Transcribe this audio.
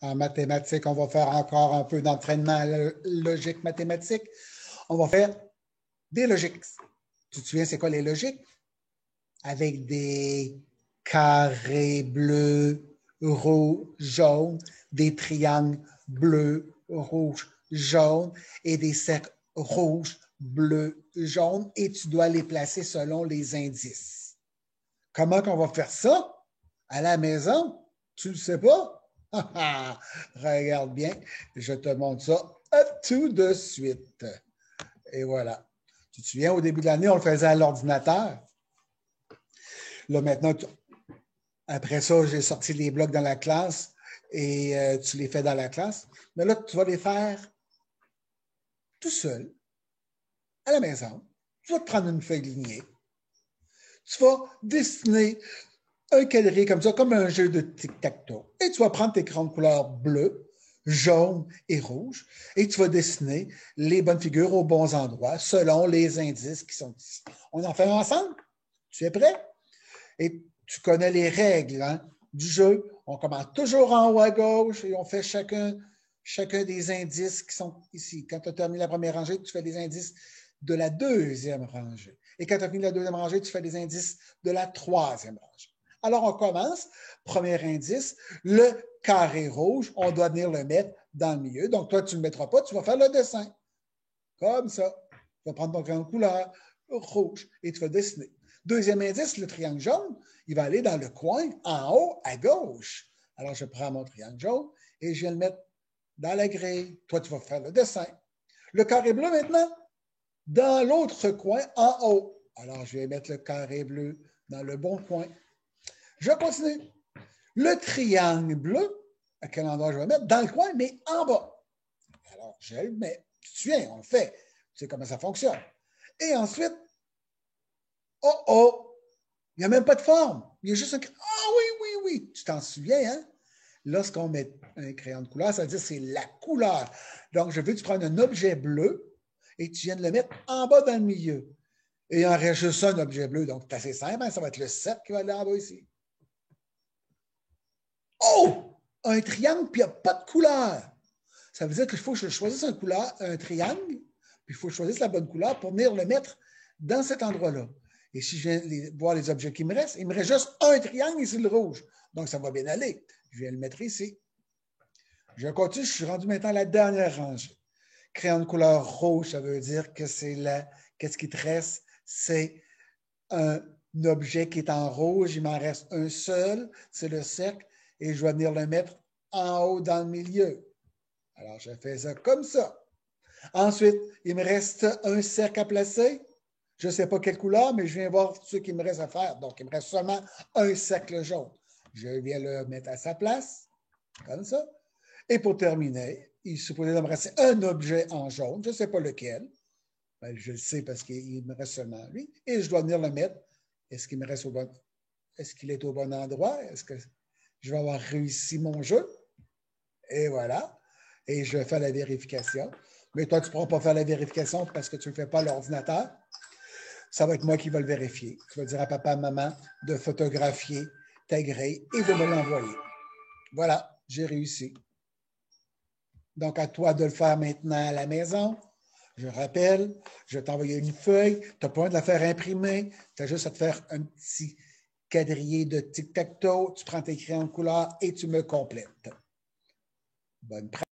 En mathématiques, on va faire encore un peu d'entraînement à la logique mathématique. On va faire des logiques. Tu te souviens, c'est quoi les logiques? Avec des carrés bleus, rouge, jaune, des triangles bleus, rouge, jaune et des cercles rouges, bleus, jaunes et tu dois les placer selon les indices. Comment qu'on va faire ça à la maison? Tu ne le sais pas? Regarde bien, je te montre ça tout de suite. Et voilà. Tu te souviens, au début de l'année, on le faisait à l'ordinateur. Là, maintenant, après ça, j'ai sorti les blocs dans la classe et tu les fais dans la classe. Mais là, tu vas les faire tout seul, à la maison. Tu vas te prendre une feuille lignée. Tu vas dessiner un quadrillé comme ça, comme un jeu de tic-tac-toe. Et tu vas prendre tes crayons de couleur bleu, jaune et rouge, et tu vas dessiner les bonnes figures aux bons endroits selon les indices qui sont ici. On en fait ensemble? Tu es prêt? Et tu connais les règles du jeu. On commence toujours en haut à gauche et on fait chacun des indices qui sont ici. Quand tu as terminé la première rangée, tu fais des indices de la deuxième rangée. Et quand tu as fini la deuxième rangée, tu fais des indices de la troisième rangée. Alors, on commence. Premier indice, le carré rouge, on doit venir le mettre dans le milieu. Donc, toi, tu ne le mettras pas, tu vas faire le dessin. Comme ça. Tu vas prendre ton crayon de couleur rouge et tu vas dessiner. Deuxième indice, le triangle jaune, il va aller dans le coin en haut à gauche. Alors, je prends mon triangle jaune et je viens le mettre dans la grille. Toi, tu vas faire le dessin. Le carré bleu maintenant, dans l'autre coin en haut. Alors, je vais mettre le carré bleu dans le bon coin. Je continue. Le triangle bleu, à quel endroit je vais le mettre? Dans le coin, mais en bas. Alors, je le mets. Tu te souviens, on le fait. Tu sais comment ça fonctionne. Et ensuite, il n'y a même pas de forme. Il y a juste un... oui. Tu t'en souviens, hein? Lorsqu'on met un crayon de couleur, ça veut dire que c'est la couleur. Donc, je veux que tu prennes un objet bleu et tu viennes le mettre en bas dans le milieu. Et il en reste juste un objet bleu. Donc, c'est assez simple. Hein? Ça va être le 7 qui va aller en bas ici. Oh! Un triangle, puis il n'y a pas de couleur. Ça veut dire qu'il faut que je choisisse un triangle, puis il faut que je choisisse la bonne couleur pour venir le mettre dans cet endroit-là. Et si je viens voir les objets qui me restent, il me reste juste un triangle ici, le rouge. Donc, ça va bien aller. Je viens le mettre ici. Je continue, je suis rendu maintenant à la dernière rangée. Crayon de couleur rouge, ça veut dire que c'est là. Qu'est-ce qui te reste? C'est un objet qui est en rouge. Il m'en reste un seul, c'est le cercle, et je vais venir le mettre en haut dans le milieu. Alors, je fais ça comme ça. Ensuite, il me reste un cercle à placer. Je ne sais pas quelle couleur, mais je viens voir ce qu'il me reste à faire. Donc, il me reste seulement un cercle jaune. Je viens le mettre à sa place, comme ça. Et pour terminer, il est supposé me rester un objet en jaune. Je ne sais pas lequel. Ben, je le sais parce qu'il me reste seulement lui. Et je dois venir le mettre. Est-ce qu'il me reste au bon... Est-ce qu'il est au bon endroit? Est-ce que je vais avoir réussi mon jeu? Et voilà. Et je fais la vérification. Mais toi, tu ne pourras pas faire la vérification parce que tu ne le fais pas à l'ordinateur. Ça va être moi qui vais le vérifier. Tu vas dire à papa, maman de photographier ta grille et de me l'envoyer. Voilà, j'ai réussi. Donc, à toi de le faire maintenant à la maison. Je rappelle, je vais t'envoyer une feuille. Tu n'as pas besoin de la faire imprimer. Tu as juste à te faire un petit quadrillé de tic-tac-toe. Tu prends tes crayons de couleur et tu me complètes. Bonne pratique.